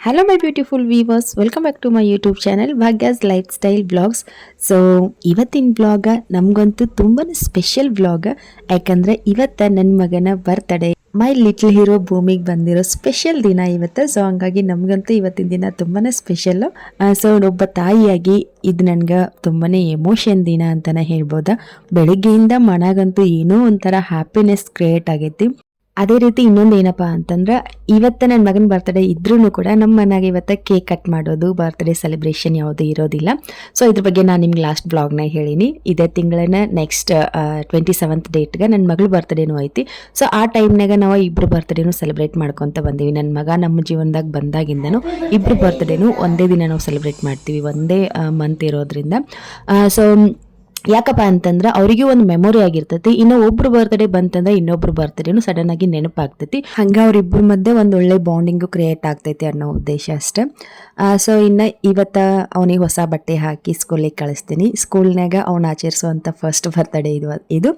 Hello my beautiful viewers, welcome back to my YouTube channel Bhagya's Lifestyle Vlogs. So ಇವತ್ತಿನ blog ನಮಗಂತೂ ತುಂಬಾ special blog. ಯಾಕಂದರೆ ಇವತ್ತು ನನ್ನ ಮಗನ ಬರ್ತ್ಡೇ, ಮೈ ಲಿಟ್ಲ್ ಹೀರೋ ಭೂಮಿಗೆ ಬಂದಿರೋ ಸ್ಪೆಷಲ್ ದಿನ ಇವತ್ತು. ಸೊ ಹಂಗಾಗಿ ನಮಗಂತೂ ಇವತ್ತಿನ ದಿನ ತುಂಬಾ ಸ್ಪೆಷಲ್ಲು. ಸೊ ಒಬ್ಬ ತಾಯಿಯಾಗಿ ಇದು ನನಗೆ ತುಂಬಾ ಎಮೋಷನ್ ದಿನ ಅಂತಲೇ ಹೇಳ್ಬೋದಾ. ಬೆಳಗ್ಗೆಯಿಂದ ಮನಗಂತೂ ಏನೋ ಒಂಥರ ಹ್ಯಾಪಿನೆಸ್ ಕ್ರಿಯೇಟ್ ಆಗೈತಿ. ಅದೇ ರೀತಿ ಇನ್ನೊಂದು ಏನಪ್ಪ ಅಂತಂದ್ರೆ, ಇವತ್ತು ನನ್ನ ಮಗನ ಬರ್ತ್ಡೇ ಇದ್ರೂ ಕೂಡ ನಮ್ಮ ಮನೆಯಾಗ ಇವತ್ತು ಕೇಕ್ ಕಟ್ ಮಾಡೋದು, ಬರ್ತ್ಡೇ ಸೆಲೆಬ್ರೇಷನ್ ಯಾವುದೂ ಇರೋದಿಲ್ಲ. ಸೊ ಇದ್ರ ಬಗ್ಗೆ ನಾನು ನಿಮ್ಗೆ ಲಾಸ್ಟ್ ಬ್ಲಾಗ್ನಾಗ ಹೇಳೀನಿ. ಇದೇ ತಿಂಗಳನ್ನ ನೆಕ್ಸ್ಟ್ 27th ಡೇಟ್ಗೆ ನನ್ನ ಮಗಳು ಬರ್ತ್ಡೇನೂ ಐತಿ. ಸೊ ಆ ಟೈಮ್ನಾಗ ನಾವು ಇಬ್ಬರು ಬರ್ತ್ಡೇನೂ ಸೆಲೆಬ್ರೇಟ್ ಮಾಡ್ಕೊತ ಬಂದೀವಿ. ನನ್ನ ಮಗ ನಮ್ಮ ಜೀವನದಾಗ ಬಂದಾಗಿಂದನೂ ಇಬ್ಬರು ಬರ್ತ್ಡೇನೂ ಒಂದೇ ದಿನ ನಾವು ಸೆಲೆಬ್ರೇಟ್ ಮಾಡ್ತೀವಿ, ಒಂದೇ ಮಂತ್ ಇರೋದ್ರಿಂದ. ಸೊ ಯಾಕಪ್ಪ ಅಂತಂದ್ರೆ ಅವರಿಗೂ ಒಂದು ಮೆಮೊರಿ ಆಗಿರ್ತೈತಿ. ಇನ್ನು ಒಬ್ರು ಬರ್ತ್ಡೇ ಬಂತಂದ್ರೆ ಇನ್ನೊಬ್ರು ಬರ್ತ್ಡೇನು ಸಡನ್ ಆಗಿ ನೆನಪಾಗ್ತೈತಿ. ಹಂಗೆ ಅವ್ರಿಬ್ಬರ ಮಧ್ಯೆ ಒಂದು ಒಳ್ಳೆ ಬಾಂಡಿಂಗು ಕ್ರಿಯೇಟ್ ಆಗ್ತೈತಿ ಅನ್ನೋ ಉದ್ದೇಶ ಅಷ್ಟೇ. ಸೊ ಇನ್ನು ಇವತ್ತು ಅವನಿಗೆ ಹೊಸ ಬಟ್ಟೆ ಹಾಕಿ ಸ್ಕೂಲಿಗೆ ಕಳಿಸ್ತೀನಿ. ಸ್ಕೂಲ್ನಾಗ ಅವ್ನು ಆಚರಿಸುವಂಥ ಫಸ್ಟ್ ಬರ್ತ್ಡೇ ಇದು.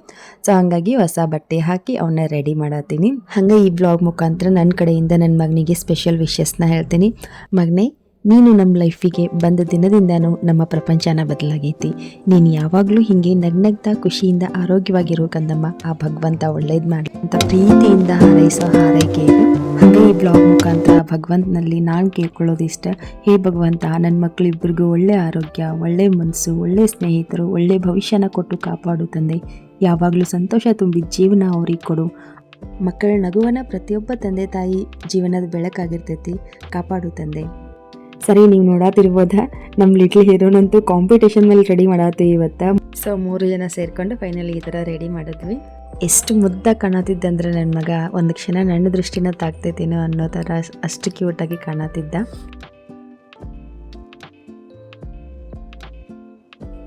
ಸೊ ಹಂಗಾಗಿ ಹೊಸ ಬಟ್ಟೆ ಹಾಕಿ ಅವನ್ನ ರೆಡಿ ಮಾಡತ್ತೀನಿ. ಹಂಗೆ ಈ ಬ್ಲಾಗ್ ಮುಖಾಂತರ ನನ್ನ ಕಡೆಯಿಂದ ನನ್ನ ಮಗನಿಗೆ ಸ್ಪೆಷಲ್ ವಿಶಸ್ನ ಹೇಳ್ತೀನಿ. ಮಗನೇ, ನೀನು ನಮ್ಮ ಲೈಫಿಗೆ ಬಂದ ದಿನದಿಂದನೂ ನಮ್ಮ ಪ್ರಪಂಚನ ಬದಲಾಗೈತಿ. ನೀನು ಯಾವಾಗಲೂ ಹೀಗೆ ನಗ್ನಗ್ತಾ ಖುಷಿಯಿಂದ ಆರೋಗ್ಯವಾಗಿರೋಕಂದಮ್ಮ ಆ ಭಗವಂತ ಒಳ್ಳೇದು ಮಾಡಲಿ ಅಂತ ಪ್ರೀತಿಯಿಂದ ಹಾರೈಸೋ ಹಾರೈಕೆ ಇದು. ಹಾಗೆ ಈ ಬ್ಲಾಗ್ ಮುಖಾಂತರ ಭಗವಂತನಲ್ಲಿ ನಾನು ಕೇಳ್ಕೊಳ್ಳೋದಿಷ್ಟ, ಹೇ ಭಗವಂತ, ನನ್ನ ಮಕ್ಕಳಿಬ್ಬರಿಗೂ ಒಳ್ಳೆ ಆರೋಗ್ಯ, ಒಳ್ಳೆ ಮನಸ್ಸು, ಒಳ್ಳೆ ಸ್ನೇಹಿತರು, ಒಳ್ಳೆ ಭವಿಷ್ಯನ ಕೊಟ್ಟು ಕಾಪಾಡು ತಂದೆ. ಯಾವಾಗಲೂ ಸಂತೋಷ ತುಂಬಿದ ಜೀವನ ಅವ್ರಿಗೆ ಕೊಡು. ಮಕ್ಕಳ ನಗುವನ ಪ್ರತಿಯೊಬ್ಬ ತಂದೆ ತಾಯಿ ಜೀವನದ ಬೆಳಕಾಗಿರ್ತೈತಿ, ಕಾಪಾಡು ತಂದೆ. ಸರಿ, ನೀವು ನೋಡಾತಿರ್ಬೋದ ನಮ್ಮ ಲಿಟ್ಲ್ ಹೀರೋನಂತೂ ಕಾಂಪಿಟೇಷನ್ ಮೇಲೆ ರೆಡಿ ಮಾಡತ್ತೀವಿ ಇವತ್ತು. ಸೊ 3 ಜನ ಸೇರ್ಕೊಂಡು ಫೈನಲಿ ಈ ಥರ ರೆಡಿ ಮಾಡಿದ್ವಿ. ಎಷ್ಟು ಮುದ್ದ ಕಾಣತಿದ್ದಂದ್ರೆ ನನ್ನ ಮಗ ಒಂದು ಕ್ಷಣ ನನ್ನ ದೃಷ್ಟಿನ ತಾಕ್ತೈತೇನೋ ಅನ್ನೋ ಥರ ಅಷ್ಟು ಕ್ಯೂಟಾಗಿ ಕಾಣತಿದ್ದ.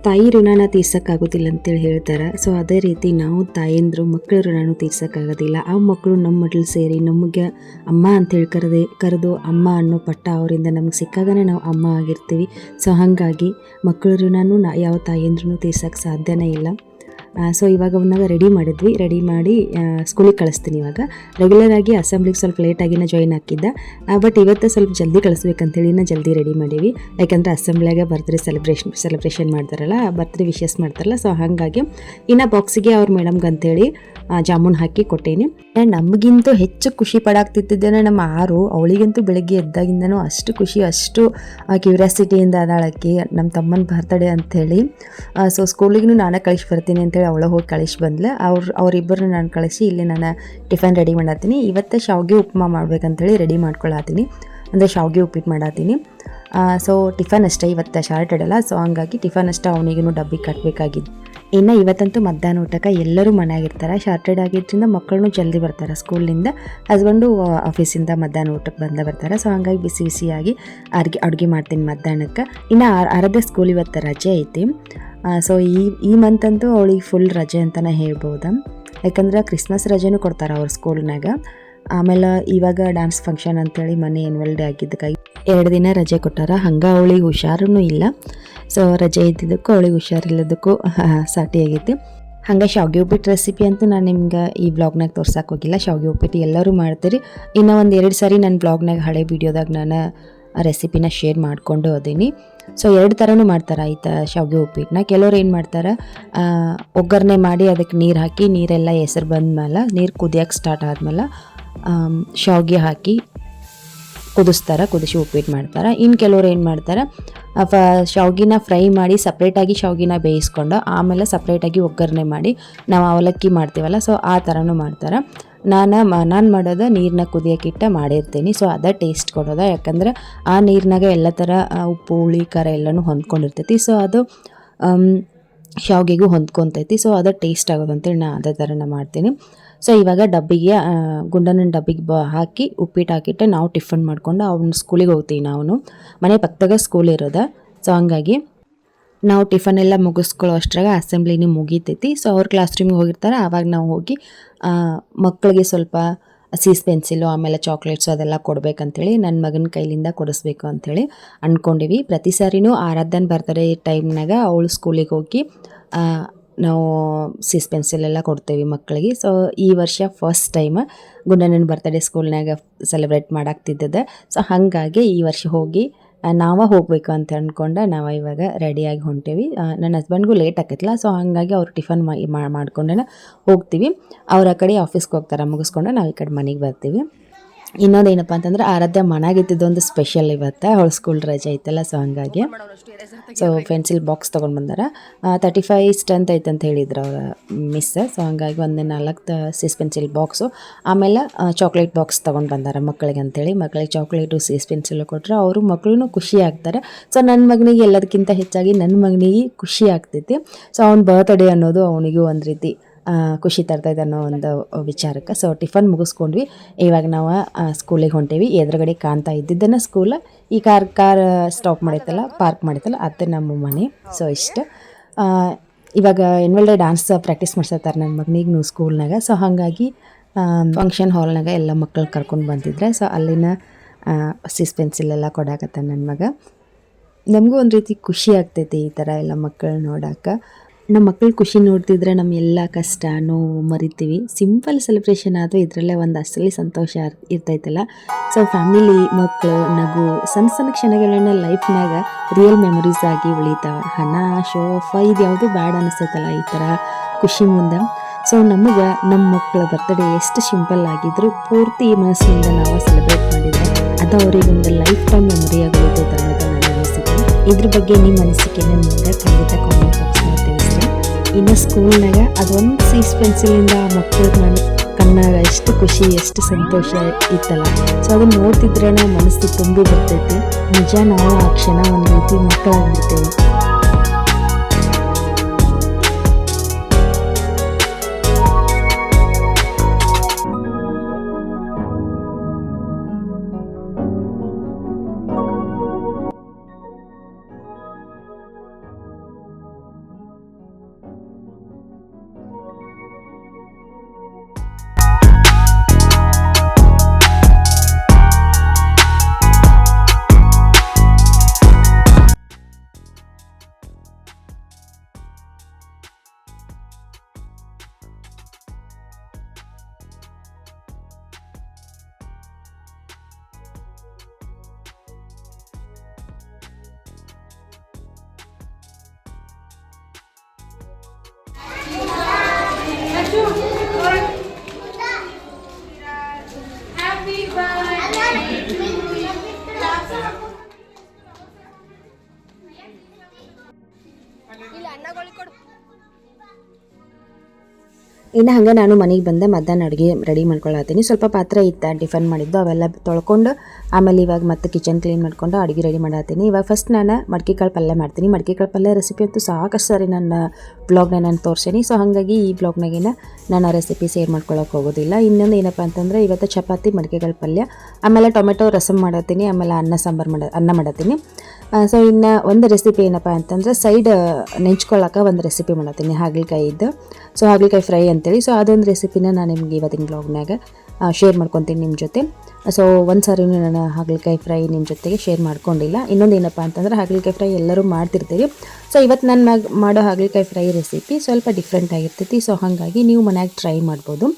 ತಾಯಿ ಋಣನ ತೀರ್ಸೋಕ್ಕಾಗೋದಿಲ್ಲ ಅಂತೇಳಿ ಹೇಳ್ತಾರೆ. ಸೊ ಅದೇ ರೀತಿ ನಾವು ತಾಯಂದರು ಮಕ್ಕಳ ಋಣನೂ ತೀರ್ಸೋಕ್ಕಾಗೋದಿಲ್ಲ. ಆ ಮಕ್ಕಳು ನಮ್ಮ ಮಡ್ಲು ಸೇರಿ ನಮಗೆ ಅಮ್ಮ ಅಂತೇಳಿ ಕರೆದು ಅಮ್ಮ ಅನ್ನೋ ಪಟ್ಟ ಅವರಿಂದ ನಮಗೆ ಸಿಕ್ಕಾಗನೇ ನಾವು ಅಮ್ಮ ಆಗಿರ್ತೀವಿ. ಸೊ ಹಾಗಾಗಿ ಮಕ್ಕಳ ಋಣನೂ ಯಾವ ತಾಯಂದ್ರೂ ತೀರ್ಸೋಕ್ಕೆ ಸಾಧ್ಯನೇ ಇಲ್ಲ. ಸೊ ಇವಾಗ ಅವನ್ನಾಗ ರೆಡಿ ಮಾಡಿದ್ವಿ. ರೆಡಿ ಮಾಡಿ ಸ್ಕೂಲಿಗೆ ಕಳಿಸ್ತೀನಿ. ಇವಾಗ ರೆಗ್ಯುಲರಾಗಿ ಅಸೆಂಬ್ಲಿಗೆ ಸ್ವಲ್ಪ ಲೇಟಾಗಿನ ಜಾಯಿನ್ ಹಾಕಿದ್ದ, ಬಟ್ ಇವತ್ತು ಸ್ವಲ್ಪ ಜಲ್ದಿ ಕಳಿಸ್ಬೇಕಂತೇಳಿ ಜಲ್ದಿ ರೆಡಿ ಮಾಡೀವಿ. ಯಾಕಂದರೆ ಅಸೆಂಬ್ಲಿಯಾಗ ಬರ್ತ್ಡೇ ಸೆಲೆಬ್ರೇಷನ್ ಮಾಡ್ತಾರಲ್ಲ, ಬರ್ತ್ಡೇ ವಿಶಸ್ ಮಾಡ್ತಾರಲ್ಲ. ಸೊ ಹಾಗಾಗಿ ಇನ್ನು ಬಾಕ್ಸಿಗೆ ಅವ್ರ ಮೇಡಮ್ಗೆ ಅಂತೇಳಿ ಜಾಮೂನ್ ಹಾಕಿ ಕೊಟ್ಟೇನಿ. ನಮಗಿಂತೂ ಹೆಚ್ಚು ಖುಷಿ ಪಡಾಕ್ತಿದ್ದೇನೆ ನಮ್ಮ ಆರು. ಅವಳಿಗಂತೂ ಬೆಳಗ್ಗೆ ಎದ್ದಾಗಿಂದನೂ ಅಷ್ಟು ಖುಷಿ, ಅಷ್ಟು ಕ್ಯೂರಿಯಾಸಿಟಿಯಿಂದ ಅದಾಳಕ್ಕೆ ನಮ್ಮ ತಮ್ಮನ ಬರ್ತ್ಡೇ ಅಂಥೇಳಿ. ಸೊ ಸ್ಕೂಲಿಗೂ ನಾನೇ ಕಳಿಸಿ ಬರ್ತೀನಿ ಅಂತೇಳಿ ಅವಳ ಹೋಗಿ ಕಳಿಸಿ ಬಂದ್ಲೆ. ಅವರಿಬ್ಬರನ್ನ ನಾನು ಕಳಿಸಿ ಇಲ್ಲಿ ನಾನು ಟಿಫನ್ ರೆಡಿ ಮಾಡತ್ತೀನಿ. ಇವತ್ತು ಶಾವಿಗೆ ಉಪ್ಮಾ ಮಾಡ್ಬೇಕಂತೇಳಿ ರೆಡಿ ಮಾಡ್ಕೊಳತ್ತೀನಿ, ಅಂದರೆ ಶಾವಿಗೆ ಉಪ್ಪಿಟ್ಟು ಮಾಡತ್ತೀನಿ. ಸೊ ಟಿಫನ್ ಅಷ್ಟೇ, ಇವತ್ತು ಶಾರ್ಟೆಡ್ ಅಲ್ಲ. ಸೊ ಹಂಗಾಗಿ ಟಿಫನ್ ಅಷ್ಟೇ ಅವನಿಗೂ ಡಬ್ಬಿಗೆ ಕಟ್ಟಬೇಕಾಗಿದ್ದು. ಇನ್ನು ಇವತ್ತಂತೂ ಮಧ್ಯಾಹ್ನ ಊಟಕ್ಕೆ ಎಲ್ಲರೂ ಮನೆಯಾಗಿರ್ತಾರೆ. ಶಾರ್ಟೆಡ್ ಆಗಿದ್ದರಿಂದ ಮಕ್ಕಳು ಜಲ್ದಿ ಬರ್ತಾರೆ ಸ್ಕೂಲಿಂದ. ಹಸ್ಬೆಂಡು ಆಫೀಸಿಂದ ಮಧ್ಯಾಹ್ನ ಊಟಕ್ಕೆ ಬರ್ತಾರೆ. ಸೊ ಹಂಗಾಗಿ ಬಿಸಿ ಬಿಸಿಯಾಗಿ ಅಡುಗೆ ಮಾಡ್ತೀನಿ ಮಧ್ಯಾಹ್ನಕ್ಕೆ. ಇನ್ನು ಅರ್ಧ ಸ್ಕೂಲ್ ಇವತ್ತು ರಜೆ ಐತಿ. ಸೊ ಈ ಮಂತಂತೂ ಅವಳಿಗೆ ಫುಲ್ ರಜೆ ಅಂತಲೇ ಹೇಳ್ಬೋದು. ಯಾಕಂದ್ರೆ ಕ್ರಿಸ್ಮಸ್ ರಜೆನೂ ಕೊಡ್ತಾರೆ ಅವ್ರ ಸ್ಕೂಲ್ನಾಗ. ಆಮೇಲೆ ಇವಾಗ ಡ್ಯಾನ್ಸ್ ಫಂಕ್ಷನ್ ಅಂತೇಳಿ ಮನೆ ಆ್ಯನ್ಯುವಲ್ ಡೇ ಆಗಿದ್ದಕ್ಕಾಗಿ 2 ದಿನ ರಜೆ ಕೊಟ್ಟಾರ. ಹಂಗೆ ಅವಳಿಗೆ ಹುಷಾರೂ ಇಲ್ಲ. ಸೊ ರಜೆ ಇದ್ದಿದ್ದಕ್ಕೂ ಅವಳಿಗೆ ಹುಷಾರಿಲ್ಲದಕ್ಕೂ ಸಾಟಿ ಆಗೈತಿ. ಹಂಗೆ ಶಾವಿಗೆ ಉಪ್ಪಿಟ್ಟು ರೆಸಿಪಿ ಅಂತೂ ನಾನು ನಿಮ್ಗೆ ಈ ಬ್ಲಾಗ್ನಾಗ ತೋರ್ಸಕ್ಕೆ ಹೋಗಿಲ್ಲ. ಶಾವಿಗೆ ಉಪ್ಪಿಟ್ಟು ಎಲ್ಲರೂ ಮಾಡ್ತೀರಿ. ಇನ್ನು ಒಂದು 2 ಸಾರಿ ನನ್ನ ಬ್ಲಾಗ್ನಾಗ ಹಳೆ ವೀಡಿಯೋದಾಗ ನಾನು ಆ ರೆಸಿಪಿನ ಶೇರ್ ಮಾಡಿಕೊಂಡು ಹೋದೀನಿ. ಸೊ 2 ಥರನೂ ಮಾಡ್ತಾರೆ ಆಯ್ತಾ ಶಾವಿಗೆ ಉಪ್ಪಿಟ್ಟನ್ನ. ಕೆಲವ್ರು ಏನು ಮಾಡ್ತಾರೆ, ಒಗ್ಗರಣೆ ಮಾಡಿ ಅದಕ್ಕೆ ನೀರು ಹಾಕಿ, ನೀರೆಲ್ಲ ಹೆಸರು ಬಂದಮೇಲೆ, ನೀರು ಕುದಿಯೋಕ್ಕೆ ಸ್ಟಾರ್ಟ್ ಆದಮೇಲೆ ಶಾವಿಗೆ ಹಾಕಿ ಕುದಿಸಿ ಉಪ್ಪಿಟ್ಟು ಮಾಡ್ತಾರೆ. ಇನ್ನು ಕೆಲವ್ರು ಏನು ಮಾಡ್ತಾರೆ, ಶಾವಿಗೆನ ಫ್ರೈ ಮಾಡಿ ಸಪ್ರೇಟಾಗಿ ಶಾವಿಗೆನ ಬೇಯಿಸ್ಕೊಂಡು ಆಮೇಲೆ ಸಪ್ರೇಟಾಗಿ ಒಗ್ಗರಣೆ ಮಾಡಿ ನಾವು ಅವಲಕ್ಕಿ ಮಾಡ್ತೀವಲ್ಲ, ಸೊ ಆ ಥರನೂ ಮಾಡ್ತಾರೆ. ನಾನು ಮಾಡೋದು ನೀರನ್ನ ಕುದಿಯೋಕ್ಕಿಟ್ಟ ಮಾಡಿರ್ತೀನಿ. ಸೊ ಅದೇ ಟೇಸ್ಟ್ ಕೊಡೋದು. ಯಾಕಂದರೆ ಆ ನೀರಿನಾಗ ಎಲ್ಲ ಥರ ಉಪ್ಪು ಹುಳಿ ಖಾರ ಎಲ್ಲನೂ ಹೊಂದ್ಕೊಂಡಿರ್ತೈತಿ. ಸೊ ಅದು ಶಾವಿಗೆಗೂ ಹೊಂದ್ಕೊತೈತಿ. ಸೊ ಅದು ಟೇಸ್ಟ್ ಆಗೋದಂತೇಳಿ ನಾನು ಅದೇ ಥರನ ಮಾಡ್ತೀನಿ. ಸೊ ಇವಾಗ ಡಬ್ಬಿಗೆ ಗುಂಡನ ಡಬ್ಬಿಗೆ ಹಾಕಿ ಉಪ್ಪಿಟ್ಟು ಹಾಕಿಟ್ಟು ನಾವು ಟಿಫನ್ ಮಾಡ್ಕೊಂಡು ಅವ್ನು ಸ್ಕೂಲಿಗೆ ಹೋಗ್ತೀವಿ. ನಾವು ಮನೆ ಪಕ್ಕದಾಗ ಸ್ಕೂಲ್ ಇರೋದು. ಸೊ ಹಂಗಾಗಿ ನಾವು ಟಿಫನ್ ಎಲ್ಲ ಮುಗಿಸ್ಕೊಳ್ಳೋ ಅಷ್ಟ್ರಾಗ ಅಸೆಂಬ್ಲಿನೇ ಮುಗೀತೈತಿ. ಸೊ ಅವ್ರ ಕ್ಲಾಸ್ ರೂಮಿಗೆ ಹೋಗಿರ್ತಾರೆ. ಆವಾಗ ನಾವು ಹೋಗಿ ಮಕ್ಕಳಿಗೆ ಸ್ವಲ್ಪ ಸೀಸ್ ಪೆನ್ಸಿಲು ಆಮೇಲೆ ಚಾಕ್ಲೇಟ್ಸು ಅದೆಲ್ಲ ಕೊಡಬೇಕಂತೇಳಿ ನನ್ನ ಮಗನ ಕೈಲಿಂದ ಕೊಡಿಸ್ಬೇಕು ಅಂಥೇಳಿ ಅಂದ್ಕೊಂಡಿವಿ. ಪ್ರತಿ ಸಾರಿನೂ ಆರಾಧನ ಬರ್ತಾರೆ ಟೈಮ್ನಾಗ ಅವಳು ಸ್ಕೂಲಿಗೆ ಹೋಗಿ ನಾವು ಸಿಸ್ ಪೆನ್ಸಿಲೆಲ್ಲ ಕೊಡ್ತೇವೆ ಮಕ್ಕಳಿಗೆ. ಸೊ ಈ ವರ್ಷ ಫಸ್ಟ್ ಟೈಮ್ ಗುಂಡಣ್ಣನ ಬರ್ತ್ಡೇ ಸ್ಕೂಲ್ನಾಗ ಸೆಲೆಬ್ರೇಟ್ ಮಾಡಾಕ್ತಿದ್ದದ. ಸೊ ಹಾಗಾಗಿ ಈ ವರ್ಷ ಹೋಗಿ ನಾವು ಹೋಗ್ಬೇಕು ಅಂತ ಅಂದ್ಕೊಂಡು ನಾವು ಇವಾಗ ರೆಡಿಯಾಗಿ ಹೊಂಟೇವಿ. ನನ್ನ ಹಸ್ಬೆಂಡ್ಗೂ ಲೇಟ್ ಆಕೈತಿಲ್ಲ, ಸೊ ಹಾಗಾಗಿ ಅವ್ರು ಟಿಫನ್ ಮಾಡ್ಕೊಂಡೆ ಹೋಗ್ತೀವಿ. ಅವ್ರು ಆ ಕಡೆ ಆಫೀಸ್ಗೆ ಹೋಗ್ತಾರೆ, ಮುಗಿಸ್ಕೊಂಡು ನಾವು ಈ ಕಡೆ ಮನೆಗೆ ಬರ್ತೀವಿ. ಇನ್ನೊಂದೇನಪ್ಪ ಅಂತಂದ್ರೆ ಆರಾಧ್ಯ ಮನಾಗಿದ್ದೊಂದು ಸ್ಪೆಷಲ್ ಇವತ್ತು ಅವಳ ಸ್ಕೂಲ್ ರಜೆ ಐತಲ್ಲ, ಸೊ ಹಂಗಾಗಿ ಸೊ ಪೆನ್ಸಿಲ್ ಬಾಕ್ಸ್ ತೊಗೊಂಡು ಬಂದಾರ. 35 ಸ್ಟ್ರೆಂತ್ ಐತೆ ಅಂತ ಹೇಳಿದ್ರು ಅವರ ಮಿಸ್. ಸೊ ಹಂಗಾಗಿ ಒಂದು 4 ಸಿಸ್ ಪೆನ್ಸಿಲ್ ಬಾಕ್ಸು, ಆಮೇಲೆ ಚಾಕ್ಲೇಟ್ ಬಾಕ್ಸ್ ತೊಗೊಂಡು ಬಂದಾರ ಮಕ್ಕಳಿಗೆ ಅಂತೇಳಿ. ಮಕ್ಕಳಿಗೆ ಚಾಕ್ಲೇಟು ಸಿಸ್ ಪೆನ್ಸಿಲು ಕೊಟ್ಟರೆ ಅವರು ಮಕ್ಕಳು ಖುಷಿ ಆಗ್ತಾರೆ. ಸೊ ನನ್ನ ಮಗನಿಗೆ ಎಲ್ಲದಕ್ಕಿಂತ ಹೆಚ್ಚಾಗಿ ನನ್ನ ಮಗನಿಗೆ ಖುಷಿ ಆಗ್ತೈತಿ. ಸೊ ಅವ್ನ ಬರ್ತ್ಡೇ ಅನ್ನೋದು ಅವನಿಗೂ ಒಂದು ರೀತಿ ಖುಷಿ ತರ್ತೈತೆ ಅನ್ನೋ ಒಂದು ವಿಚಾರಕ್ಕೆ. ಸೊ ಟಿಫನ್ ಮುಗಿಸ್ಕೊಂಡ್ವಿ. ಇವಾಗ ನಾವು ಸ್ಕೂಲಿಗೆ ಹೊಂಟೇವಿ. ಎದುರುಗಡೆ ಕಾಣ್ತಾ ಇದ್ದಿದ್ದನ್ನು ಸ್ಕೂಲ್. ಈ ಕಾರ್ ಸ್ಟಾಪ್ ಮಾಡೈತಲ್ಲ, ಪಾರ್ಕ್ ಮಾಡೈತಲ್ಲ, ಅದೇ ನಮ್ಮ ಮನೆ. ಸೊ ಇಷ್ಟು. ಇವಾಗ ಆ್ಯನ್ಯುವಲ್ ಡೇ ಡ್ಯಾನ್ಸ್ ಪ್ರಾಕ್ಟೀಸ್ ಮಾಡ್ಸತ್ತಾರೆ ನನ್ನ ಮಗನಿಗೆ ಸ್ಕೂಲ್ನಾಗ. ಸೊ ಹಾಗಾಗಿ ಫಂಕ್ಷನ್ ಹಾಲ್ನಾಗ ಎಲ್ಲ ಮಕ್ಕಳು ಕರ್ಕೊಂಡು ಬಂದಿದ್ರೆ, ಸೊ ಅಲ್ಲಿನ ಸಿಸ್ ಪೆನ್ಸಿಲೆಲ್ಲ ಕೊಡಾಕತ್ತ ನನ್ನ ಮಗ. ನಮಗೂ ಒಂದು ರೀತಿ ಖುಷಿ ಆಗ್ತೈತಿ ಈ ಥರ ಎಲ್ಲ ಮಕ್ಕಳು ನೋಡೋಕೆ. ನಮ್ಮ ಮಕ್ಕಳು ಖುಷಿ ನೋಡ್ತಿದ್ರೆ ನಮ್ಮ ಎಲ್ಲ ಕಷ್ಟ ನೋವು ಮರಿತೀವಿ. ಸಿಂಪಲ್ ಸೆಲೆಬ್ರೇಷನ್ ಆದರೂ ಇದರಲ್ಲೇ ಒಂದು ಅಸಲಿ ಸಂತೋಷ ಇರ್ತೈತಲ್ಲ. ಸೊ ಫ್ಯಾಮಿಲಿ, ಮಕ್ಕಳು, ನಗು, ಸಣ್ಣ ಸಣ್ಣ ಕ್ಷಣಗಳನ್ನ ಲೈಫ್ನಾಗ ರಿಯಲ್ ಮೆಮೊರೀಸ್ ಆಗಿ ಉಳಿತಾವೆ. ಹಣ, ಶೋ ಆಫ್ ಇದು ಯಾವುದೂ ಬ್ಯಾಡ್ ಅನಿಸ್ತೈತಲ್ಲ ಈ ಥರ ಖುಷಿ ಮುಂದೆ. ಸೊ ನಮಗೆ ನಮ್ಮ ಮಕ್ಕಳ ಬರ್ತಡೇ ಎಷ್ಟು ಸಿಂಪಲ್ ಆಗಿದ್ರು ಪೂರ್ತಿ ಮನಸ್ಸಿನಿಂದ ನಾವು ಸೆಲೆಬ್ರೇಟ್ ಮಾಡಿದರೆ ಅದು ಅವರಿಗೆ ಒಂದು ಲೈಫ್ ಟೈಮ್ ಮೆಮೊರಿಯಾಗಿ ಉಳಿತೈತೆ ಅನ್ನೋದು ನನ್ನ ಅನಿಸಿಕೆ. ಇದ್ರ ಬಗ್ಗೆ ನಿಮ್ಮ ಅನಿಸಿಕೆನ ಮುಂದೆ ಖಂಡಿತ ಕಾಮೆಂಟ್ ಬಾಕ್ಸ್ನಲ್ಲಿ ತಿಳಿಸಿ. ಇನ್ನು ಸ್ಕೂಲ್ನಾಗ ಅದೊಂದು ಸಿಸ್ ಪೆನ್ಸಿಲಿಂದ ಆ ಮಕ್ಕಳು ನಾನು ಕಣ್ಣಾಗ ಎಷ್ಟು ಖುಷಿ, ಎಷ್ಟು ಸಂತೋಷ ಇತ್ತಲ್ಲ. ಸೊ ಅದನ್ನು ನೋಡ್ತಿದ್ರೆ ಮನಸ್ಸು ತುಂಬಿ ಬರ್ತೈತಿ. ನಿಜ ನಾವು ಆ ಕ್ಷಣ ಒಂದು ರೀತಿ ಮಕ್ಕಳಾಗಿರ್ತೇವೆ. ಇನ್ನು ಹಂಗೆ ನಾನು ಮನೆಗೆ ಬಂದೆ. ಮಧ್ಯಾಹ್ನ ಅಡುಗೆ ರೆಡಿ ಮಾಡ್ಕೊಳತ್ತೀನಿ. ಸ್ವಲ್ಪ ಪಾತ್ರೆ ಇತ್ತು ಟಿಫನ್ ಮಾಡಿದ್ದು, ಅವೆಲ್ಲ ತೊಳ್ಕೊಂಡು ಆಮೇಲೆ ಇವಾಗ ಮತ್ತೆ ಕಿಚನ್ ಕ್ಲೀನ್ ಮಾಡ್ಕೊಂಡು ಅಡುಗೆ ರೆಡಿ ಮಾಡತ್ತೀನಿ. ಇವಾಗ ಫಸ್ಟ್ ನಾನು ಮಡ್ಕೆ ಕಾಳು ಪಲ್ಯ ಮಾಡ್ತೀನಿ. ಮಡ್ಕೆ ಕಾಳು ಪಲ್ಯ ರೆಸಿಪಿ ಅಂತೂ ಸಾಕಷ್ಟು ಸರಿ ನನ್ನ ಬ್ಲಾಗ್ನ ನಾನು ತೋರಿಸೀನಿ. ಸೊ ಹಾಗಾಗಿ ಈ ಬ್ಲಾಗ್ನಾಗಿನ ನಾನು ಆ ರೆಸಿಪಿ ಶೇರ್ ಮಾಡ್ಕೊಳಕ್ಕೆ ಹೋಗೋದಿಲ್ಲ. ಇನ್ನೊಂದು ಏನಪ್ಪ ಅಂತಂದರೆ ಇವತ್ತು ಚಪಾತಿ, ಮಡ್ಕೆ ಕಾಳು ಪಲ್ಯ, ಆಮೇಲೆ ಟೊಮೆಟೊ ರಸಮ್ ಮಾಡತ್ತೀನಿ, ಆಮೇಲೆ ಅನ್ನ ಮಾಡತ್ತೀನಿ. ಸೊ ಇನ್ನು ಒಂದು ರೆಸಿಪಿ ಏನಪ್ಪ ಅಂತಂದರೆ ಸೈಡ್ ನೆಂಚ್ಕೊಳ್ಳೋಕೆ ಒಂದು ರೆಸಿಪಿ ಮಾಡತ್ತೀನಿ ಹಾಗಲಕಾಯಿದ್ದು. ಸೊ ಹಾಗಲಕಾಯಿ ಫ್ರೈ ಅಂತೇಳಿ. ಸೊ ಅದೊಂದು ರೆಸಿಪಿನ ನಾನು ನಿಮ್ಗೆ ಇವತ್ತಿನ ಬ್ಲಾಗ್ನಾಗ ಶೇರ್ ಮಾಡ್ಕೊತೀನಿ ನಿಮ್ಮ ಜೊತೆ. ಸೊ ಒಂದು ಸಾರಿನೂ ನಾನು ಹಾಗಲಕಾಯಿ ಫ್ರೈ ನಿಮ್ಮ ಜೊತೆಗೆ ಶೇರ್ ಮಾಡ್ಕೊಂಡಿಲ್ಲ. ಇನ್ನೊಂದು ಏನಪ್ಪ ಅಂತಂದರೆ ಹಾಗಲಕಾಯಿ ಫ್ರೈ ಎಲ್ಲರೂ ಮಾಡ್ತಿರ್ತೀವಿ. ಸೊ ಇವತ್ತು ನಾನು ಮಾಡೋ ಹಾಗಲಕಾಯಿ ಫ್ರೈ ರೆಸಿಪಿ ಸ್ವಲ್ಪ ಡಿಫ್ರೆಂಟ್ ಆಗಿರ್ತೈತಿ. ಸೊ ಹಾಗಾಗಿ ನೀವು ಮನ್ಯಾಗ ಟ್ರೈ ಮಾಡ್ಬೋದು.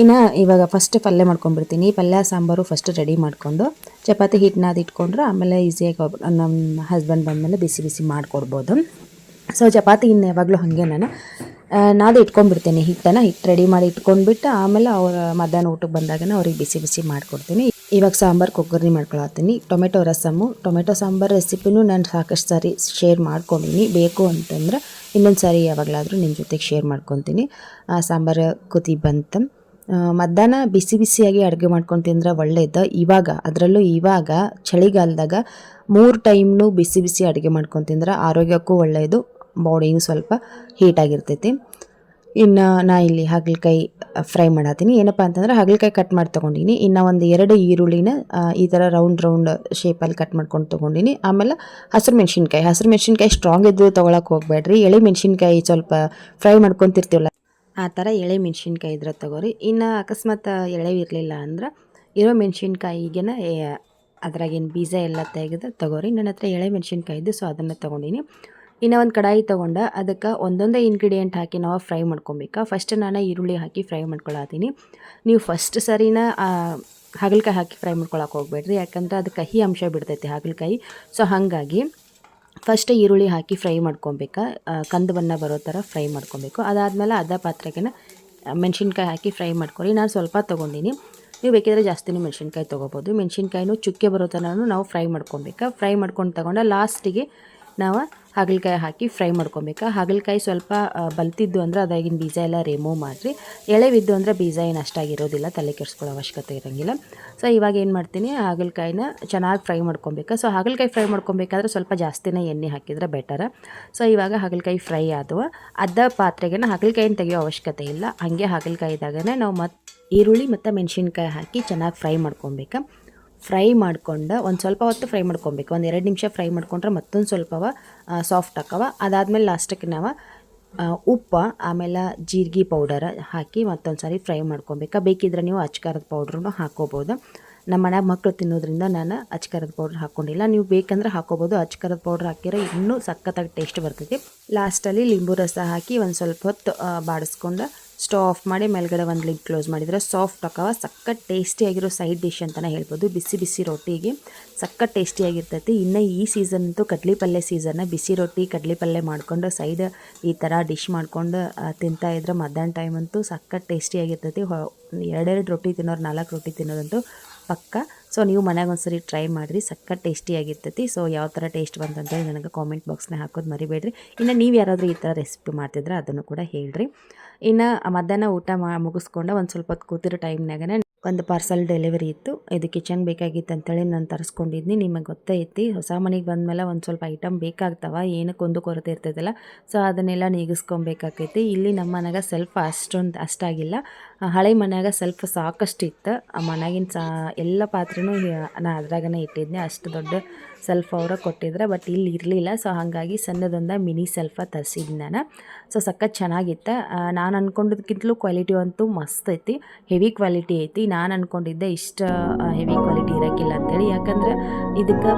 ಇನ್ನು ಇವಾಗ ಫಸ್ಟ್ ಪಲ್ಯ ಮಾಡ್ಕೊಂಡ್ಬಿಡ್ತೀನಿ. ಪಲ್ಯ ಸಾಂಬಾರು ಫಸ್ಟ್ ರೆಡಿ ಮಾಡಿಕೊಂಡು ಚಪಾತಿ ಹಿಟ್ಟನ್ನ ಅದು ಇಟ್ಕೊಂಡ್ರೆ ಆಮೇಲೆ ಈಸಿಯಾಗಿ ನಮ್ಮ ಹಸ್ಬೆಂಡ್ ಬಂದಮೇಲೆ ಬಿಸಿ ಬಿಸಿ ಮಾಡಿಕೊಡ್ಬೋದು. ಸೊ ಚಪಾತಿ ಇನ್ನು ಯಾವಾಗಲೂ ಹಾಗೆ ನಾನು ನಾದು ಇಟ್ಕೊಂಡ್ಬಿಡ್ತೀನಿ. ಹಿಟ್ಟು ರೆಡಿ ಮಾಡಿ ಇಟ್ಕೊಂಡ್ಬಿಟ್ಟು ಆಮೇಲೆ ಅವ್ರ ಮಧ್ಯಾಹ್ನ ಊಟಕ್ಕೆ ಬಂದಾಗ ಅವ್ರಿಗೆ ಬಿಸಿ ಬಿಸಿ ಮಾಡಿಕೊಡ್ತೀನಿ. ಇವಾಗ ಸಾಂಬಾರು ಕೊಗ್ಗರ್ನಿ ಮಾಡ್ಕೊಳತ್ತೀನಿ. ಟೊಮೆಟೊ ರಸಮ್ಮು, ಟೊಮೆಟೊ ಸಾಂಬಾರು ರೆಸಿಪಿನೂ ನಾನು ಸಾಕಷ್ಟು ಸಾರಿ ಶೇರ್ ಮಾಡ್ಕೊಂಡಿನಿ. ಬೇಕು ಅಂತಂದ್ರೆ ಇನ್ನೊಂದು ಸಾರಿ ಯಾವಾಗಲಾದರೂ ನಿಮ್ಮ ಜೊತೆಗೆ ಶೇರ್ ಮಾಡ್ಕೊತೀನಿ. ಸಾಂಬಾರು ಕುದಿ ಬಂತು. ಮಧ್ಯಾಹ್ನ ಬಿಸಿ ಬಿಸಿಯಾಗಿ ಅಡುಗೆ ಮಾಡ್ಕೊಂಡು ತಿಂದ್ರೆ ಒಳ್ಳೇದು. ಅದರಲ್ಲೂ ಇವಾಗ ಚಳಿಗಾಲದಾಗ 3 ಟೈಮ್ನು ಬಿಸಿ ಬಿಸಿ ಅಡುಗೆ ಮಾಡ್ಕೊಂಡು ತಿಂದ್ರೆ ಆರೋಗ್ಯಕ್ಕೂ ಒಳ್ಳೆಯದು, ಬಾಡಿಗೂ ಸ್ವಲ್ಪ ಹೀಟಾಗಿರ್ತೈತಿ. ಇನ್ನು ನಾ ಇಲ್ಲಿ ಹಾಗಲಕಾಯಿ ಫ್ರೈ ಮಾಡತ್ತೀನಿ. ಏನಪ್ಪ ಅಂತಂದ್ರೆ ಹಾಗಲಕಾಯಿ ಕಟ್ ಮಾಡಿ ತೊಗೊಂಡಿನಿ. ಇನ್ನು ಒಂದು 2 ಈರುಳ್ಳಿನ ಈ ಥರ ರೌಂಡ್ ಶೇಪಲ್ಲಿ ಕಟ್ ಮಾಡ್ಕೊಂಡು ತೊಗೊಂಡಿನಿ. ಆಮೇಲೆ ಹಸಿರು ಮೆಣಸಿನ್ಕಾಯಿ ಸ್ಟ್ರಾಂಗ್ ಇದ್ದು ತೊಗೊಳಕ್ಕೆ ಹೋಗಬೇಡ್ರಿ. ಎಳೆ ಮೆಣಸಿನ್ಕಾಯಿ ಸ್ವಲ್ಪ ಫ್ರೈ ಮಾಡ್ಕೊತಿರ್ತೀವಲ್ಲ ಆ ಥರ ಎಳೆ ಮೆಣಸಿನ್ಕಾಯಿ ಇದ್ರೆ ತೊಗೋರಿ. ಇನ್ನು ಅಕಸ್ಮಾತ್ ಎಳೆವು ಇರಲಿಲ್ಲ ಅಂದ್ರೆ ಇರೋ ಮೆಣಸಿನ್ಕಾಯಿಗೆನ ಅದ್ರಾಗೇನು ಬೀಜ ಎಲ್ಲ ತೆಗೆದು ತೊಗೋರಿ. ನನ್ನ ಹತ್ರ ಎಳೆ ಮೆಣಸಿನ್ಕಾಯಿ ಇದ್ದು ಸೊ ಅದನ್ನು ತೊಗೊಂಡಿನಿ. ಇನ್ನು ಒಂದು ಕಡಾಯಿ ತೊಗೊಂಡು ಅದಕ್ಕೆ ಒಂದೊಂದೇ ಇಂಗ್ರೀಡಿಯೆಂಟ್ ಹಾಕಿ ನಾವು ಫ್ರೈ ಮಾಡ್ಕೊಬೇಕಾ. ಫಸ್ಟ್ ನಾನು ಈರುಳ್ಳಿ ಹಾಕಿ ಫ್ರೈ ಮಾಡ್ಕೊಳತ್ತೀನಿ. ನೀವು ಫಸ್ಟ್ ಸರಿನ ಹಾಗಲಕಾಯಿ ಹಾಕಿ ಫ್ರೈ ಮಾಡ್ಕೊಳಕ್ಕೆ ಹೋಗ್ಬೇಡ್ರಿ, ಯಾಕಂದ್ರೆ ಅದು ಕಹಿ ಅಂಶ ಬಿಡ್ತೈತಿ ಹಾಗಲಕಾಯಿ. ಸೊ ಹಾಗಾಗಿ ಫಸ್ಟ್ ಈರುಳ್ಳಿ ಹಾಕಿ ಫ್ರೈ ಮಾಡ್ಕೊಬೇಕಾ, ಕಂದು ಬಣ್ಣ ಬರೋ ಥರ ಫ್ರೈ ಮಾಡ್ಕೊಬೇಕು. ಅದಾದಮೇಲೆ ಅದೇ ಪಾತ್ರೆಗೆ ಮೆಣಸಿನ್ಕಾಯಿ ಹಾಕಿ ಫ್ರೈ ಮಾಡ್ಕೊರಿ. ನಾನು ಸ್ವಲ್ಪ ತೊಗೊಂಡಿನಿ, ನೀವು ಬೇಕಿದ್ರೆ ಜಾಸ್ತಿನೂ ಮೆಣಸಿನ್ಕಾಯಿ ತೊಗೋಬೋದು. ಮೆಣಸಿನ್ಕಾಯಿನೂ ಚುಕ್ಕೆ ಬರೋ ಥರನೂ ನಾವು ಫ್ರೈ ಮಾಡ್ಕೊಬೇಕಾ. ಫ್ರೈ ಮಾಡ್ಕೊಂಡು ತಗೊಂಡು ಲಾಸ್ಟಿಗೆ ನಾವು ಹಾಗಲಕಾಯಿ ಹಾಕಿ ಫ್ರೈ ಮಾಡ್ಕೊಬೇಕಾ. ಹಾಗಲಕಾಯಿ ಸ್ವಲ್ಪ ಬಲ್ತಿದ್ದು ಅಂದರೆ ಅದಾಗಿನ ಬೀಜ ಎಲ್ಲ ರಿಮೂವ್ ಮಾಡಿರಿ. ಎಳೆವಿದ್ದು ಅಂದರೆ ಬೀಜ ಏನು ಅಷ್ಟಾಗಿರೋದಿಲ್ಲ, ತಲೆ ಕೆಡಿಸ್ಕೊಳ್ಳೋ ಅವಶ್ಯಕತೆ ಇರೋಂಗಿಲ್ಲ. ಸೊ ಇವಾಗ ಏನು ಮಾಡ್ತೀನಿ, ಹಾಗಲಕಾಯಿನ ಚೆನ್ನಾಗಿ ಫ್ರೈ ಮಾಡ್ಕೊಬೇಕಾ. ಸೊ ಹಾಗಲಕಾಯಿ ಫ್ರೈ ಮಾಡ್ಕೊಬೇಕಾದ್ರೆ ಸ್ವಲ್ಪ ಜಾಸ್ತಿನೇ ಎಣ್ಣೆ ಹಾಕಿದರೆ ಬೆಟರ್. ಸೊ ಇವಾಗ ಹಾಗಲಕಾಯಿ ಫ್ರೈ ಆದವು. ಅದ ಪಾತ್ರೆಗೆ ಹಾಗಲಕಾಯಿನ ತೆಗಿಯೋ ಅವಶ್ಯಕತೆ ಇಲ್ಲ, ಹಾಗೆ ಹಾಗಲಕಾಯಿದಾಗನೇ ನಾವು ಮತ್ತು ಈರುಳ್ಳಿ ಮತ್ತು ಮೆಣಸಿನ್ಕಾಯಿ ಹಾಕಿ ಚೆನ್ನಾಗಿ ಫ್ರೈ ಮಾಡ್ಕೊಬೇಕಾ. ಫ್ರೈ ಮಾಡ್ಕೊಂಡು ಒಂದು ಸ್ವಲ್ಪ ಹೊತ್ತು ಫ್ರೈ ಮಾಡ್ಕೊಬೇಕು. ಒಂದು 2 ನಿಮಿಷ ಫ್ರೈ ಮಾಡ್ಕೊಂಡ್ರೆ ಮತ್ತೊಂದು ಸ್ವಲ್ಪವ ಸಾಫ್ಟ್ ಆಕವ. ಅದಾದಮೇಲೆ ಲಾಸ್ಟಕ್ಕೆ ನಾವು ಉಪ್ಪು ಆಮೇಲೆ ಜೀರಿಗೆ ಪೌಡರ್ ಹಾಕಿ ಮತ್ತೊಂದು ಸಾರಿ ಫ್ರೈ ಮಾಡ್ಕೊಬೇಕಾ. ಬೇಕಿದ್ರೆ ನೀವು ಅಚ್ಕಾರದ ಪೌಡ್ರೂ ಹಾಕೋಬೋದು. ನಮ್ಮ ಮನ್ಯಾಗ ಮಕ್ಕಳು ತಿನ್ನೋದ್ರಿಂದ ನಾನು ಅಚ್ಕಾರದ ಪೌಡ್ರ್ ಹಾಕ್ಕೊಂಡಿಲ್ಲ, ನೀವು ಬೇಕಂದ್ರೆ ಹಾಕೋಬೋದು. ಅಚ್ಕಾರದ ಪೌಡ್ರ್ ಹಾಕಿರೋ ಇನ್ನೂ ಸಖತ್ತಾಗಿ ಟೇಸ್ಟ್ ಬರ್ತೈತಿ. ಲಾಸ್ಟಲ್ಲಿ ಲಿಂಬು ರಸ ಹಾಕಿ ಒಂದು ಸ್ವಲ್ಪ ಹೊತ್ತು ಬಾಡಿಸ್ಕೊಂಡು ಸ್ಟವ್ ಆಫ್ ಮಾಡಿ ಮೇಲ್ಗಡೆ ಒಂದು ಲಿಡ್ ಕ್ಲೋಸ್ ಮಾಡಿದರೆ ಸಾಫ್ಟ್ ಆಕವ. ಸಖತ್ ಟೇಸ್ಟಿಯಾಗಿರೋ ಸೈಡ್ ಡಿಶ್ ಅಂತಲೇ ಹೇಳ್ಬೋದು. ಬಿಸಿ ಬಿಸಿ ರೊಟ್ಟಿಗೆ ಸಖತ್ ಟೇಸ್ಟಿಯಾಗಿರ್ತೈತಿ. ಇನ್ನು ಈ ಸೀಸನ್ ಅಂತೂ ಕಡ್ಲಿ ಪಲ್ಯ ಸೀಸನ್ನ. ಬಿಸಿ ರೊಟ್ಟಿ ಕಡ್ಲಿ ಪಲ್ಯ ಮಾಡ್ಕೊಂಡು ಸೈಡ್ ಈ ಥರ ಡಿಶ್ ಮಾಡ್ಕೊಂಡು ತಿಂತಾಯಿದ್ರೆ ಮಧ್ಯಾಹ್ನ ಟೈಮ್ ಅಂತೂ ಸಖತ್ ಟೇಸ್ಟಿಯಾಗಿರ್ತೈತಿ. 2 ರೊಟ್ಟಿ ತಿನ್ನೋರು 4 ರೊಟ್ಟಿ ತಿನ್ನೋದಂತೂ ಪಕ್ಕ. ಸೊ ನೀವು ಮನ್ಯಾಗ ಒಂದ್ಸರಿ ಟ್ರೈ ಮಾಡಿರಿ, ಸಖತ್ ಟೇಸ್ಟಿಯಾಗಿರ್ತೈತಿ. ಸೊ ಯಾವ ಥರ ಟೇಸ್ಟ್ ಬಂತಂತೇಳಿ ನನಗೆ ಕಾಮೆಂಟ್ ಬಾಕ್ಸ್ನಾಗ ಹಾಕೋದು ಮರಿಬೇಡ್ರಿ. ಇನ್ನು ನೀವು ಯಾರಾದರೂ ಈ ಥರ ರೆಸಿಪಿ ಮಾಡ್ತಿದ್ರೆ ಅದನ್ನು ಕೂಡ ಹೇಳ್ರಿ. ಇನ್ನು ಮಧ್ಯಾಹ್ನ ಊಟ ಮುಗಿಸ್ಕೊಂಡು ಒಂದು ಸ್ವಲ್ಪ ಹೊತ್ತು ಕೂತಿರೋ ಟೈಮ್ನಾಗನೇ ಒಂದು ಪಾರ್ಸಲ್ ಡೆಲಿವರಿ ಇತ್ತು. ಇದು ಕಿಚನ್ ಬೇಕಾಗಿತ್ತು ಅಂತೇಳಿ ನಾನು ತರಿಸ್ಕೊಂಡಿದ್ನಿ. ನಿಮಗೆ ಗೊತ್ತೈತಿ, ಹೊಸ ಮನೆಗೆ ಬಂದಮೇಲೆ ಒಂದು ಸ್ವಲ್ಪ ಐಟಮ್ ಬೇಕಾಗ್ತವ, ಏನಕ್ಕೊಂದು ಕೊರತೆ ಇರ್ತೈತಲ್ಲ. ಸೊ ಅದನ್ನೆಲ್ಲ ನೀಗಿಸ್ಕೊಬೇಕಾಕೈತಿ. ಇಲ್ಲಿ ನಮ್ಮ ಮನೆಯಾಗ ಸೆಲ್ಫ್ ಅಷ್ಟಾಗಿಲ್ಲ, ಹಳೆ ಮನೆಯಾಗ ಸೆಲ್ಫ್ ಸಾಕಷ್ಟು ಇತ್ತು. ಮನೆಯಾಗಿನ ಎಲ್ಲ ಪಾತ್ರೆನೂ ನಾ ಅದ್ರಾಗನೇ ಇಟ್ಟಿದ್ದೆ. ಅಷ್ಟು ದೊಡ್ಡ ಸೆಲ್ಫ್ ಅವರ ಕೊಟ್ಟಿದ್ರೆ, ಬಟ್ ಇಲ್ಲಿ ಇರಲಿಲ್ಲ. ಸೊ ಹಾಗಾಗಿ ಸಣ್ಣದೊಂದು ಮಿನಿ ಸೆಲ್ಫ ತರಿಸಿದ್ದೆ ನಾನು. ಸೊ ಸಖತ್ ಚೆನ್ನಾಗಿತ್ತು. ನಾನು ಅಂದ್ಕೊಂಡಿದ್ದಕ್ಕಿಂತಲೂ ಕ್ವಾಲಿಟಿ ಅಂತೂ ಮಸ್ತ್ ಐತಿ, ಹೆವಿ ಕ್ವಾಲಿಟಿ ಐತಿ. ನಾನು ಅಂದ್ಕೊಂಡಿದ್ದೆ ಇಷ್ಟು ಹೆವಿ ಕ್ವಾಲಿಟಿ ಇರೋಕ್ಕಿಲ್ಲ ಅಂತೇಳಿ, ಯಾಕಂದ್ರೆ ಇದಕ್ಕೆ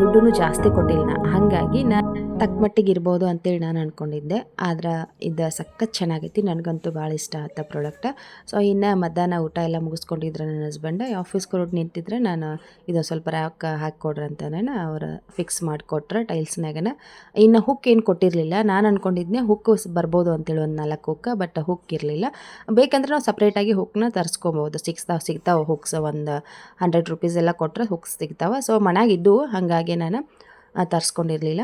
ದುಡ್ಡು ಜಾಸ್ತಿ ಕೊಟ್ಟಿಲ್ಲ ನಾ. ಹಾಗಾಗಿ ನಾನು ತಕ್ಕ ಮಟ್ಟಿಗೆ ಇರ್ಬೋದು ಅಂತೇಳಿ ನಾನು ಅಂದ್ಕೊಂಡಿದ್ದೆ. ಆದ್ರೆ ಇದು ಸಖತ್ ಚೆನ್ನಾಗೈತಿ, ನನಗಂತೂ ಭಾಳ ಇಷ್ಟ ಆಯ್ತು ಪ್ರಾಡಕ್ಟ್. ಸೊ ಇನ್ನು ಮಧ್ಯಾಹ್ನ ಊಟ ಎಲ್ಲ ಮುಗಿಸ್ಕೊಂಡಿದ್ರೆ ನನ್ನ ಹಸ್ಬೆಂಡ್ ಆಫೀಸ್ಗೆ ಹೊರಟು ನಿಂತಿದ್ರೆ, ನಾನು ಇದು ಸ್ವಲ್ಪ ರ್ಯಾಕ್ ಹಾಕಿಕೊಡ್ರಿ ಅಂತಲೇ ಅವ್ರು ಫಿಕ್ಸ್ ಮಾಡಿಕೊಟ್ರೆ ಟೈಲ್ಸ್ನಾಗನ. ಇನ್ನು ಹುಕ್ ಏನು ಕೊಟ್ಟಿರಲಿಲ್ಲ. ನಾನು ಅಂದ್ಕೊಂಡಿದ್ದೆ ಹುಕ್ ಬರ್ಬೋದು ಅಂತೇಳಿ ಒಂದು 4 ಹುಕ್, ಬಟ್ ಹುಕ್ ಇರಲಿಲ್ಲ. ಬೇಕಂದ್ರೆ ನಾವು ಸಪ್ರೇಟಾಗಿ ಹುಕ್ನ ತರಿಸ್ಕೊಬೋದು. ಸಿಗ್ತಾವೆ ಹುಕ್ಸ್. ಒಂದು 100 ರೂಪೀಸ್ ಎಲ್ಲ ಕೊಟ್ಟರೆ ಹುಕ್ಸ್ ಸಿಗ್ತಾವೆ. ಸೊ ಮನೆಯಾಗಿದ್ದು, ಹಾಗಾಗಿ ನಾನು ತರಿಸ್ಕೊಂಡಿರಲಿಲ್ಲ.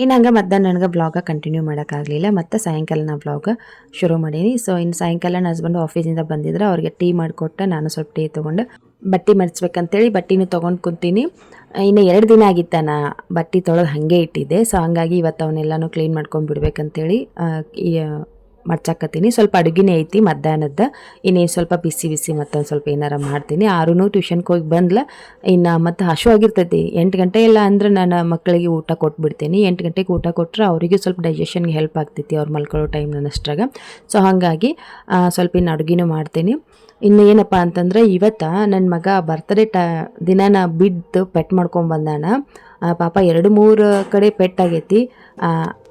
ಇನ್ನು ಹಂಗೆ ಮಧ್ಯಾಹ್ನ ನನಗೆ ಬ್ಲಾಗ ಕಂಟಿನ್ಯೂ ಮಾಡೋಕ್ಕಾಗಲಿಲ್ಲ. ಮತ್ತು ಸಾಯಂಕಾಲ ನಾನು ಬ್ಲಾಗ ಶುರು ಮಾಡೀನಿ. ಸೊ ಇನ್ನು ಸಾಯಂಕಾಲ ನನ್ನ ಹಸ್ಬೆಂಡು ಆಫೀಸಿಂದ ಬಂದಿದ್ರೆ ಅವ್ರಿಗೆ ಟೀ ಮಾಡಿಕೊಟ್ಟೆ. ನಾನು ಸ್ವಲ್ಪ ಟೀ ತೊಗೊಂಡು ಬಟ್ಟೆ ಮಡಿಸ್ಬೇಕಂತೇಳಿ ಬಟ್ಟೆನೂ ತೊಗೊಂಡು ಕುಂತೀನಿ. ಇನ್ನು 2 ದಿನ ಆಗಿತ್ತು ನಾ ಬಟ್ಟೆ ತೊಳೆದು ಹಾಗೆ ಇಟ್ಟಿದ್ದೆ. ಸೊ ಹಂಗಾಗಿ ಇವತ್ತು ಅವನ್ನೆಲ್ಲನೂ ಕ್ಲೀನ್ ಮಾಡ್ಕೊಂಡು ಬಿಡ್ಬೇಕಂತೇಳಿ ಮಡ್ಚಾಕತ್ತೀನಿ. ಸ್ವಲ್ಪ ಅಡುಗೆನೇ ಐತಿ ಮಧ್ಯಾಹ್ನದ್ದು. ಇನ್ನೇನು ಸ್ವಲ್ಪ ಬಿಸಿ ಮತ್ತೊಂದು ಸ್ವಲ್ಪ ಏನಾರು ಮಾಡ್ತೀನಿ. ಆರೂ ಟ್ಯೂಷನ್ಗೆ ಹೋಗಿ ಬಂದ್ಲ. ಇನ್ನು ಮತ್ತು ಹಶು ಆಗಿರ್ತೈತಿ. 8 ಗಂಟೆ ಇಲ್ಲ ಅಂದ್ರೆ ನಾನು ಮಕ್ಕಳಿಗೆ ಊಟ ಕೊಟ್ಬಿಡ್ತೀನಿ. 8 ಗಂಟೆಗೆ ಊಟ ಕೊಟ್ಟರೆ ಅವರಿಗೆ ಸ್ವಲ್ಪ ಡೈಜೆಷನ್ಗೆ ಹೆಲ್ಪ್ ಆಗ್ತೈತಿ, ಅವ್ರು ಮಲ್ಕೊಳ್ಳೋ ಟೈಮ್ ನನ್ನಷ್ಟ್ರಾಗ. ಸೊ ಹಾಗಾಗಿ ಸ್ವಲ್ಪ ಇನ್ನು ಅಡುಗೆನೂ ಮಾಡ್ತೀನಿ. ಇನ್ನು ಏನಪ್ಪ ಅಂತಂದ್ರೆ, ಇವತ್ತು ನನ್ನ ಮಗ ಬರ್ತ್ಡೇ ದಿನ ಬಿದ್ದು ಪೆಟ್ ಮಾಡ್ಕೊಂಬಂದಾನ. ಪಾಪ 2-3 ಕಡೆ ಪೆಟ್ಟಾಗೈತಿ.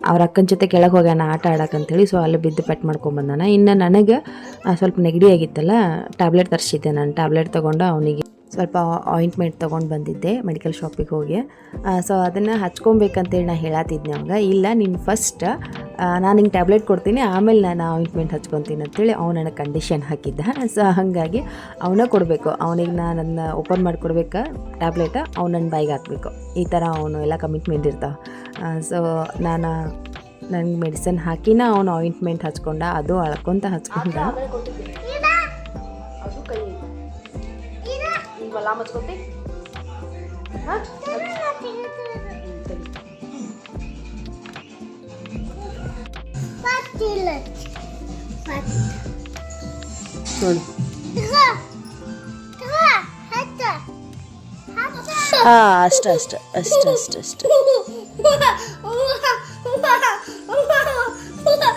ಅವ್ರ ಅಕ್ಕನ ಜೊತೆ ಕೆಳಗೆ ಹೋಗ್ಯಾನ ಆಟ ಆಡೋಕ್ಕಂತೇಳಿ. ಸೊ ಅಲ್ಲಿ ಬಿದ್ದು ಪೆಟ್ ಮಾಡ್ಕೊಂಬಂದಾನ. ಇನ್ನು ನನಗೆ ಸ್ವಲ್ಪ ನೆಗಡಿ ಆಗಿತ್ತಲ್ಲ, ಟ್ಯಾಬ್ಲೆಟ್ ತರಿಸಿದ್ದೆ ನಾನು. ಟ್ಯಾಬ್ಲೆಟ್ ತೊಗೊಂಡು ಅವನಿಗೆ ಸ್ವಲ್ಪ ಆಯಿಂಟ್ಮೆಂಟ್ ತೊಗೊಂಡು ಬಂದಿದ್ದೆ ಮೆಡಿಕಲ್ ಶಾಪಿಗೆ ಹೋಗಿ. ಸೊ ಅದನ್ನು ಹಚ್ಕೊಬೇಕಂತೇಳಿ ನಾನು ಹೇಳತ್ತಿದ್ದೆ ಅವಾಗ. ಇಲ್ಲ, ನೀನು ಫಸ್ಟ್ ನಾನು ಹಿಂಗೆ ಟ್ಯಾಬ್ಲೆಟ್ ಕೊಡ್ತೀನಿ, ಆಮೇಲೆ ನಾನು ಆಯಿಂಟ್ಮೆಂಟ್ ಹಚ್ಕೊತೀನಿ ಅಂತೇಳಿ ಅವ್ನು ನನಗೆ ಕಂಡೀಷನ್ ಹಾಕಿದ್ದ. ಸೊ ಹಾಗಾಗಿ ಅವನೇ ಕೊಡಬೇಕು, ಅವನಿಗೆ ನಾನು ಅದನ್ನ ಓಪನ್ ಮಾಡಿಕೊಡ್ಬೇಕು ಟ್ಯಾಬ್ಲೆಟ್, ಅವ್ನು ನನ್ನ ಬಾಯಿಗೆ ಹಾಕಬೇಕು. ಈ ಥರ ಅವನು ಎಲ್ಲ ಕಮಿಟ್ಮೆಂಟ್ ಇರ್ತಾವೆ. ಸೊ ನನಗೆ ಮೆಡಿಸಿನ್ ಹಾಕಿನ ಅವನು ಆಯಿಂಟ್ಮೆಂಟ್ ಹಚ್ಕೊಂಡ. ಅದು ಅಳ್ಕೊಂತ ಹಚ್ಕೊಂಡ. ಅಷ್ಟೇ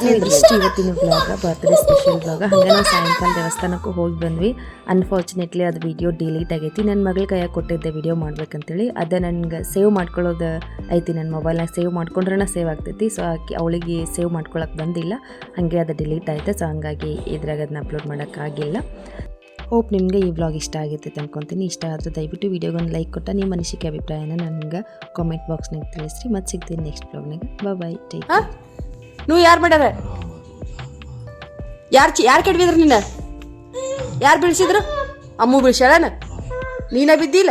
ಇದಿಷ್ಟು ಇವತ್ತಿನ ಬ್ಲಾಗ, ಬರ್ತ್ಡೇ ಸ್ಪೆಷಲ್ ಬ್ಲಾಗ. ಹಂಗೆ ನಾವು ಸಾಯಂಕಾಲ ದೇವಸ್ಥಾನಕ್ಕೂ ಹೋಗಿ ಬಂದ್ವಿ. ಅನ್ಫಾರ್ಚುನೇಟ್ಲಿ ಅದು ವಿಡಿಯೋ ಡಿಲೀಟ್ ಆಗೈತಿ. ನನ್ನ ಮಗಳ ಕೈಯಾಗ ಕೊಟ್ಟಿದ್ದೆ ವಿಡಿಯೋ ಮಾಡ್ಬೇಕಂತೇಳಿ. ಅದೇ ನನಗೆ ಸೇವ್ ಮಾಡ್ಕೊಳ್ಳೋದು ಐತಿ, ನನ್ನ ಮೊಬೈಲ್ನಾಗ ಸೇವ್ ಮಾಡ್ಕೊಂಡ್ರೆ ಸೇವ್ ಆಗ್ತೈತಿ. ಸೊ ಅವಳಿಗೆ ಸೇವ್ ಮಾಡ್ಕೊಳಕ್ಕೆ ಬಂದಿಲ್ಲ, ಹಾಗೆ ಅದು ಡಿಲೀಟ್ ಆಯಿತು. ಸೊ ಹಂಗಾಗಿ ಇದ್ರಾಗ ಅದನ್ನ ಅಪ್ಲೋಡ್ ಮಾಡೋಕ್ಕಾಗಿಲ್ಲ. ಹೋಪ್ ನಿಮಗೆ ಈ ವ್ಲಾಗ್ ಇಷ್ಟ ಆಗೈತೆ ಅನ್ಕೊತೀನಿ. ಇಷ್ಟ ಆದರೆ ದಯವಿಟ್ಟು ವಿಡಿಯೋಗೊಂದು ಲೈಕ್ ಕೊಟ್ಟ ನಿಮ್ಮ ಅನಿಸಿಕೆ ಅಭಿಪ್ರಾಯನ ನನಗೆ ಕಾಮೆಂಟ್ ಬಾಕ್ಸ್ನಾಗ ತಿಳಿಸ್ರಿ. ಮತ್ತೆ ಸಿಗ್ತೀನಿ ನೆಕ್ಸ್ಟ್ ವ್ಲಾಗ್ನಾಗ. ಬಾಯ್. Take care. ನೀವು ಯಾರು ಮಾಡ್ಯಾರ? ಯಾರು ಕೆಡವಿದ್ರು ನಿನ್ನ? ಯಾರು ಬೀಳ್ಸಿದ್ರು? ಅಮ್ಮು ಬೀಳ್ಸ್ಯಾಳನ? ನೀನ ಬಿದ್ದಿಲ್ಲ?